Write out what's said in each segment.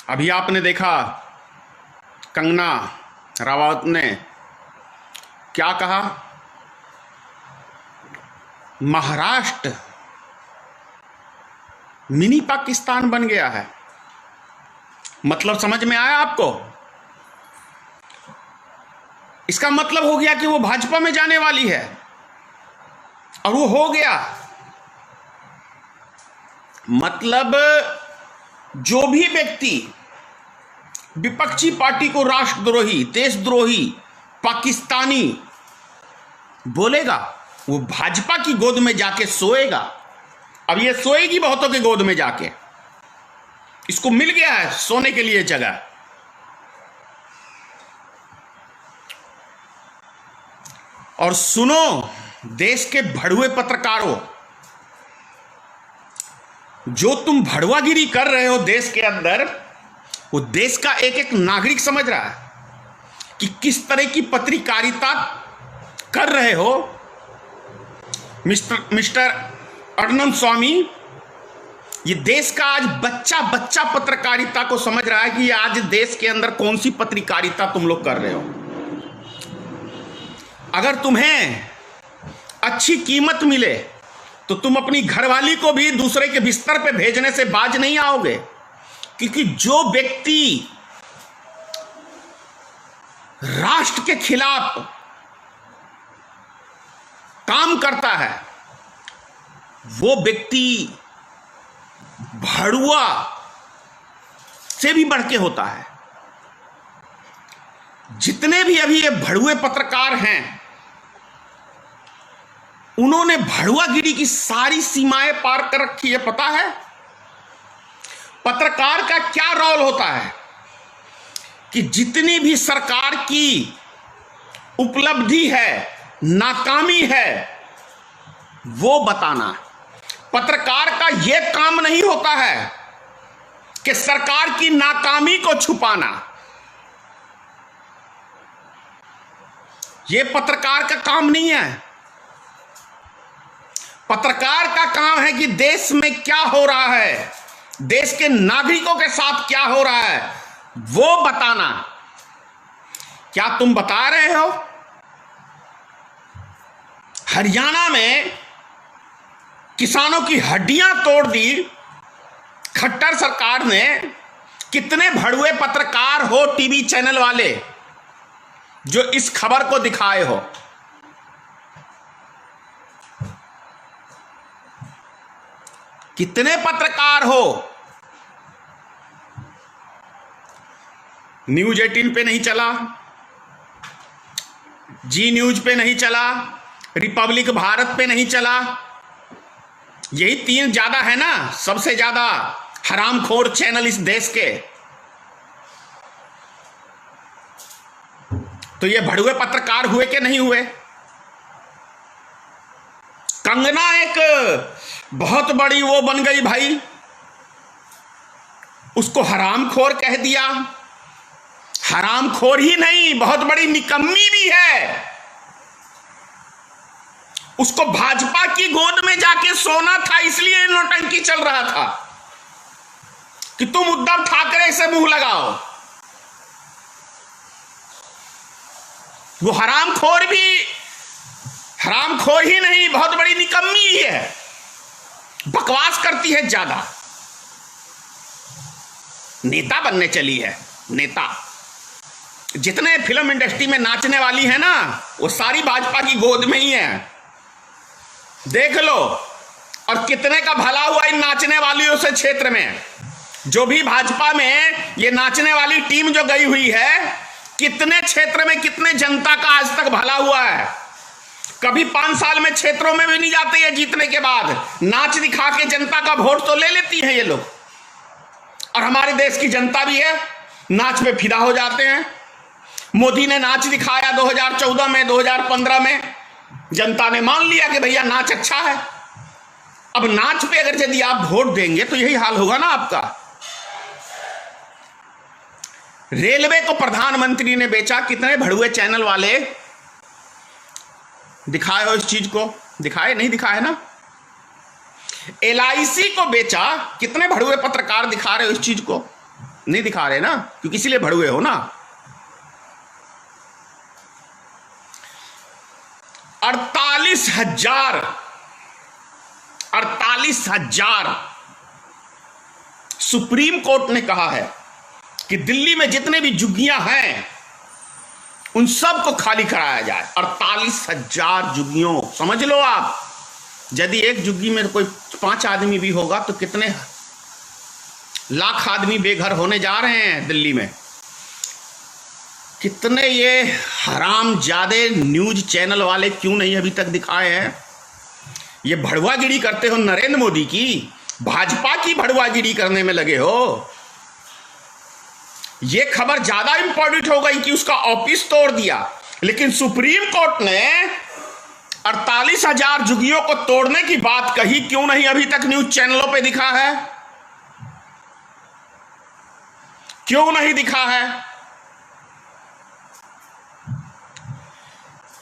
अभी आपने देखा कंगना रावत ने क्या कहा, महाराष्ट्र मिनी पाकिस्तान बन गया है। मतलब समझ में आया आपको? इसका मतलब हो गया कि वो भाजपा में जाने वाली है, और वो हो गया। मतलब जो भी व्यक्ति विपक्षी पार्टी को राष्ट्रद्रोही, देशद्रोही, पाकिस्तानी बोलेगा, वो भाजपा की गोद में जाके सोएगा। अब ये सोएगी बहुतों के गोद में जाके, इसको मिल गया है सोने के लिए जगह। और सुनो, देश के भड़ुए पत्रकारों, जो तुम भड़ुआगिरी कर रहे हो देश के अंदर, वो देश का एक एक नागरिक समझ रहा है कि किस तरह की पत्रकारिता कर रहे हो। मिस्टर अर्नब स्वामी, ये देश का आज बच्चा बच्चा पत्रकारिता को समझ रहा है कि आज देश के अंदर कौन सी पत्रकारिता तुम लोग कर रहे हो। अगर तुम्हें अच्छी कीमत मिले तो तुम अपनी घरवाली को भी दूसरे के बिस्तर पे भेजने से बाज नहीं आओगे, क्योंकि जो व्यक्ति राष्ट्र के खिलाफ काम करता है वो व्यक्ति भड़ुआ से भी बढ़ के होता है। जितने भी अभी ये भड़ुए पत्रकार हैं, उन्होंने भड़ुआगिरी की सारी सीमाएं पार कर रखी है। पता है पत्रकार का क्या रोल होता है कि जितनी भी सरकार की उपलब्धि है, नाकामी है, वो बताना। पत्रकार का यह काम नहीं होता है कि सरकार की नाकामी को छुपाना। यह पत्रकार का काम नहीं है। पत्रकार का काम है कि देश में क्या हो रहा है, देश के नागरिकों के साथ क्या हो रहा है, वो बताना। क्या तुम बता रहे हो? हरियाणा में किसानों की हड्डियां तोड़ दी खट्टर सरकार ने। कितने भड़ुए पत्रकार हो टीवी चैनल वाले जो इस खबर को दिखाए हो? कितने पत्रकार हो? न्यूज 18 पे नहीं चला, जी न्यूज पे नहीं चला, रिपब्लिक भारत पे नहीं चला। यही 3 ज्यादा है ना, सबसे ज्यादा हरामखोर चैनल इस देश के। तो ये भड़ुए पत्रकार हुए कि नहीं हुए? कंगना एक बहुत बड़ी वो बन गई भाई, उसको हरामखोर कह दिया। हरामखोर ही नहीं, बहुत बड़ी निकम्मी भी है। उसको भाजपा की गोद में जाके सोना था, इसलिए नौटंकी चल रहा था कि तुम उद्धव ठाकरे से मुंह लगाओ। वो हरामखोर ही नहीं, बहुत बड़ी निकम्मी ही है। बकवास करती है ज्यादा, नेता बनने चली है। नेता जितने फिल्म इंडस्ट्री में नाचने वाली है ना, वो सारी भाजपा की गोद में ही है। देख लो, और कितने का भला हुआ इन नाचने वालियों से क्षेत्र में। जो भी भाजपा में ये नाचने वाली टीम जो गई हुई है, कितने क्षेत्र में कितने जनता का आज तक भला हुआ है। कभी 5 साल में क्षेत्रों में भी नहीं जाते ये जीतने के बाद। नाच दिखा के जनता का वोट तो ले लेती है ये लोग, और हमारे देश की जनता भी है, नाच में फिदा हो जाते हैं। मोदी ने नाच दिखाया 2014 में, 2015 में, जनता ने मान लिया कि भैया नाच अच्छा है। अब नाच पे अगर यदि आप वोट देंगे तो यही हाल होगा ना आपका। रेलवे को प्रधानमंत्री ने बेचा। कितने भड़ुए चैनल वाले दिखाए हो इस चीज को? दिखाए नहीं दिखाए ना। LIC को बेचा। कितने भड़ुए पत्रकार दिखा रहे हो इस चीज को? नहीं दिखा रहे ना, क्योंकि इसीलिए भड़ुए हो ना। 48,000 सुप्रीम कोर्ट ने कहा है कि दिल्ली में जितने भी झुग्गियां हैं उन सब को खाली कराया जाए। 48,000 झुग्गियों, समझ लो आप, यदि एक झुग्गी में कोई 5 आदमी भी होगा तो कितने लाख आदमी बेघर होने जा रहे हैं दिल्ली में। कितने ये हरामजादे न्यूज चैनल वाले क्यों नहीं अभी तक दिखाए हैं? ये भड़वागिरी करते हो नरेंद्र मोदी की, भाजपा की भड़वागिरी करने में लगे हो। ये खबर ज्यादा इंपॉर्टेंट हो गई कि उसका ऑफिस तोड़ दिया, लेकिन सुप्रीम कोर्ट ने 48,000 झुग्गियों को तोड़ने की बात कही, क्यों नहीं अभी तक न्यूज चैनलों पे दिखा है? क्यों नहीं दिखा है?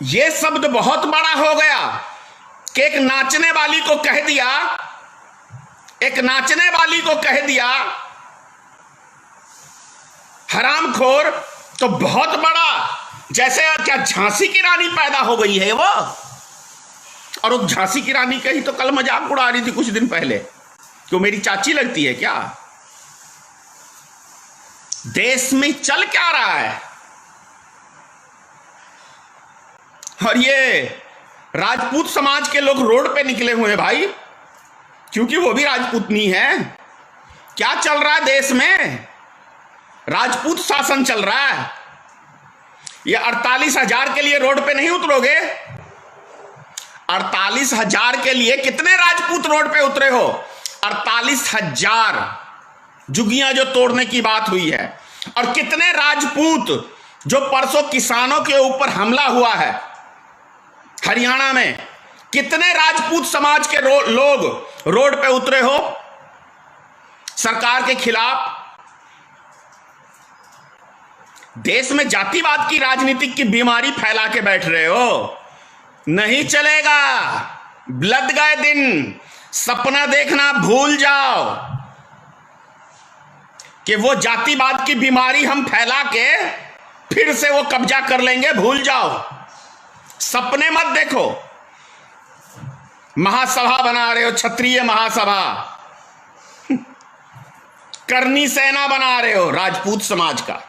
यह शब्द बहुत बड़ा हो गया कि एक नाचने वाली को कह दिया हरामखोर, तो बहुत बड़ा, जैसे क्या झांसी की रानी पैदा हो गई है वो। और वो झांसी की रानी का ही तो कल मजाक उड़ा रही थी कुछ दिन पहले, क्यों मेरी चाची लगती है क्या? देश में चल क्या रहा है? और ये राजपूत समाज के लोग रोड पे निकले हुए हैं भाई, क्योंकि वो भी राजपूतनी है। क्या चल रहा है देश में? राजपूत शासन चल रहा है। ये 48,000 के लिए रोड पे नहीं उतरोगे? 48,000 के लिए कितने राजपूत रोड पे उतरे हो? 48,000 झुग्गियां जो तोड़ने की बात हुई है। और कितने राजपूत जो परसों किसानों के ऊपर हमला हुआ है हरियाणा में, कितने राजपूत समाज के लोग रोड पे उतरे हो सरकार के खिलाफ? देश में जातिवाद की राजनीति की बीमारी फैला के बैठ रहे हो। नहीं चलेगा। लद गए दिन, सपना देखना भूल जाओ कि वो जातिवाद की बीमारी हम फैला के फिर से वो कब्जा कर लेंगे, भूल जाओ। सपने मत देखो। महासभा बना रहे हो, क्षत्रिय महासभा, करनी सेना बना रहे हो राजपूत समाज का,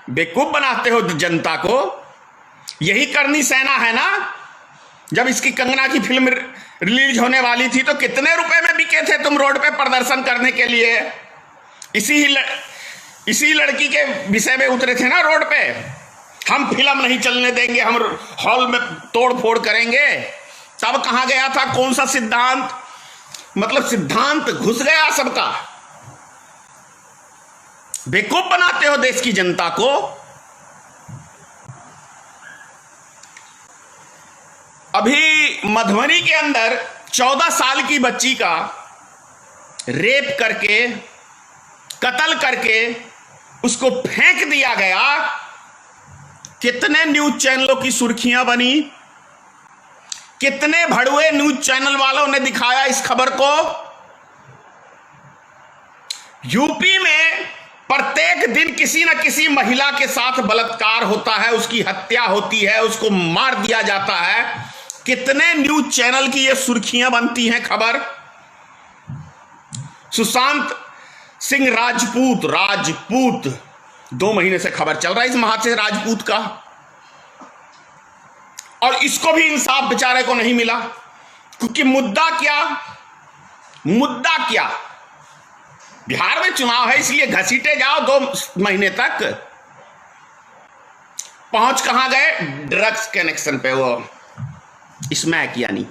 बेवकूफ बनाते हो जनता को। यही करनी सेना है ना? जब इसकी कंगना की फिल्म रिलीज होने वाली थी तो कितने रुपए में बिके थे तुम रोड पे प्रदर्शन करने के लिए? इसी लड़की के विषय में उतरे थे ना रोड पे, हम फिल्म नहीं चलने देंगे, हम हॉल में तोड़ फोड़ करेंगे। तब कहां गया था कौन सा सिद्धांत? मतलब सिद्धांत घुस गया सबका। बेवकूफ बनाते हो देश की जनता को। अभी मधुबनी के अंदर 14 साल की बच्ची का रेप करके, कत्ल करके उसको फेंक दिया गया। कितने न्यूज चैनलों की सुर्खियां बनी, कितने भड़ुए न्यूज चैनल वालों ने दिखाया इस खबर को। यूपी में प्रत्येक दिन किसी न किसी महिला के साथ बलात्कार होता है, उसकी हत्या होती है, उसको मार दिया जाता है। कितने न्यूज चैनल की ये सुर्खियां बनती हैं खबर। सुशांत सिंह राजपूत 2 महीने से खबर चल रहा है इस महाशय राजपूत का, और इसको भी इंसाफ बेचारे को नहीं मिला। क्योंकि मुद्दा क्या? बिहार में चुनाव है, इसलिए घसीटे जाओ 2 महीने तक। पहुंच कहां गए? ड्रग्स कनेक्शन पे, वो स्मैक यानी।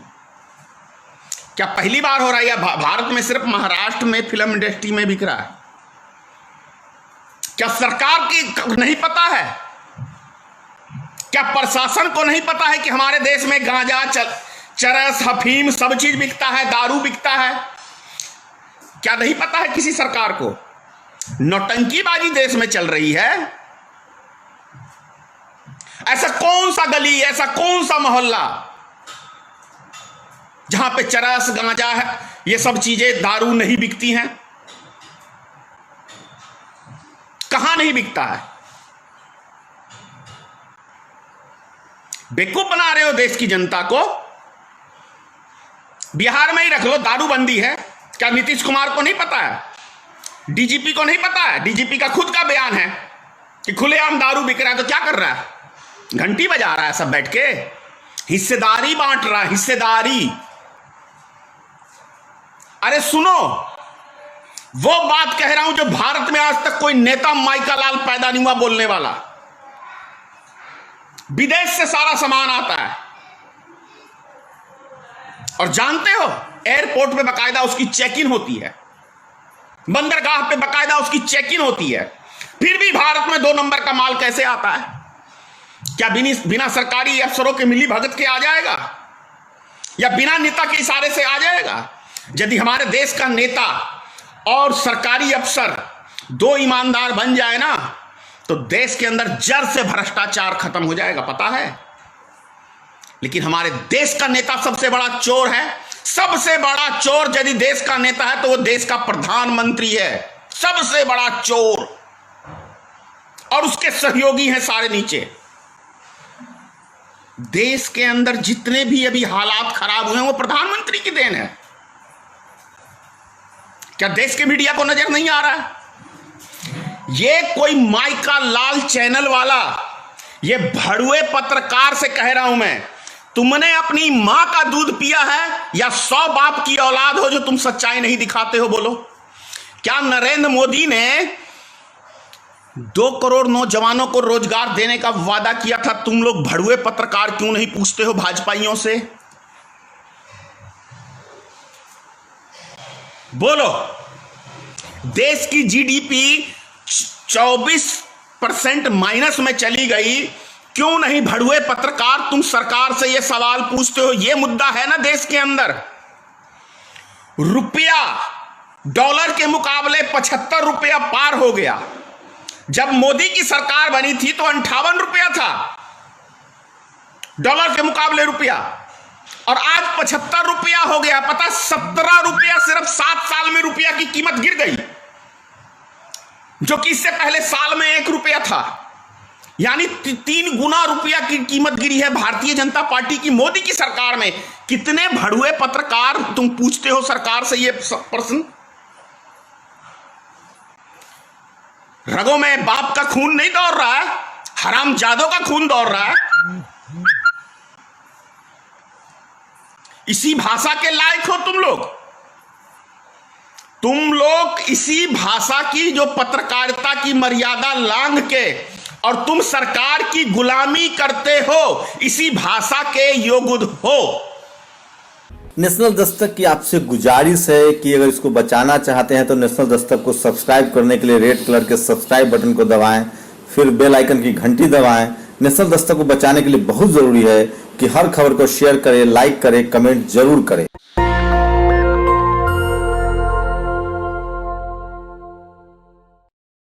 क्या पहली बार हो रहा है? या भारत में सिर्फ महाराष्ट्र में फिल्म इंडस्ट्री में बिक रहा है? क्या सरकार की नहीं पता है? क्या प्रशासन को नहीं पता है कि हमारे देश में गांजा, चरस, अफीम सब चीज बिकता है, दारू बिकता है? क्या नहीं पता है किसी सरकार को? नौटंकीबाजी देश में चल रही है। ऐसा कौन सा गली, ऐसा कौन सा मोहल्ला जहां पे चरस, गांजा है, ये सब चीजें, दारू नहीं बिकती हैं? कहां नहीं बिकता है। बेवकूफ बना रहे हो देश की जनता को। बिहार में ही रख लो, दारूबंदी है, क्या नीतीश कुमार को नहीं पता है? डीजीपी को नहीं पता है? डीजीपी का खुद का बयान है कि खुलेआम दारू बिक रहा है, तो क्या कर रहा है? घंटी बजा रहा है सब बैठ के, हिस्सेदारी बांट रहा है, हिस्सेदारी। अरे सुनो, वो बात कह रहा हूं जो भारत में आज तक कोई नेता माइका लाल पैदा नहीं हुआ बोलने वाला। विदेश से सारा सामान आता है, और जानते हो एयरपोर्ट पे बकायदा उसकी चेक इन होती है, बंदरगाह पे बकायदा उसकी चेक इन होती है। फिर भी भारत में 2 नंबर का माल कैसे आता है? क्या बिना सरकारी अफसरों के मिली भगत के आ जाएगा, या बिना नेता के इशारे से आ जाएगा? यदि हमारे देश का नेता और सरकारी अफसर 2 ईमानदार बन जाए ना, तो देश के अंदर जड़ से भ्रष्टाचार खत्म हो जाएगा, पता है। लेकिन हमारे देश का नेता सबसे बड़ा चोर है। सबसे बड़ा चोर यदि देश का नेता है तो वो देश का प्रधानमंत्री है, सबसे बड़ा चोर, और उसके सहयोगी हैं सारे नीचे। देश के अंदर जितने भी अभी हालात खराब हुए हैं वो प्रधानमंत्री की देन है। क्या देश के मीडिया को नजर नहीं आ रहा है? ये कोई माइका लाल चैनल वाला, ये भड़ुए पत्रकार से कह रहा हूं मैं, तुमने अपनी मां का दूध पिया है या 100 बाप की औलाद हो जो तुम सच्चाई नहीं दिखाते हो? बोलो, क्या नरेंद्र मोदी ने 2 करोड़ नौजवानों को रोजगार देने का वादा किया था? तुम लोग भड़ुए पत्रकार क्यों नहीं पूछते हो भाजपाइयों से? बोलो, देश की जीडीपी 24% माइनस में चली गई, क्यों नहीं भड़ुए पत्रकार तुम सरकार से यह सवाल पूछते हो? यह मुद्दा है ना देश के अंदर। रुपया डॉलर के मुकाबले 75 रुपया पार हो गया। जब मोदी की सरकार बनी थी तो 58 रुपया था डॉलर के मुकाबले रुपया, और आज 75 रुपया हो गया। पता, 17 रुपया सिर्फ 7 साल में रुपया की कीमत गिर गई, जो कि इससे पहले साल में 1 रुपया था। यानी 3 गुना रुपया की कीमत गिरी है भारतीय जनता पार्टी की मोदी की सरकार में। कितने भड़ुए पत्रकार तुम पूछते हो सरकार से ये प्रश्न? रगों में बाप का खून नहीं दौड़ रहा है, हरामजादों का खून दौड़ रहा है। इसी भाषा के लायक हो तुम लोग। तुम लोग इसी भाषा की, जो पत्रकारिता की मर्यादा लांघ के और तुम सरकार की गुलामी करते हो, इसी भाषा के योग्य हो। नेशनल दस्तक की आपसे गुजारिश है कि अगर इसको बचाना चाहते हैं तो नेशनल दस्तक को सब्सक्राइब करने के लिए रेड कलर के सब्सक्राइब बटन को दबाएं, फिर बेल आइकन की घंटी दबाएं। नेशनल दस्तक को बचाने के लिए बहुत जरूरी है कि हर खबर को शेयर करें, लाइक करें, कमेंट जरूर करें।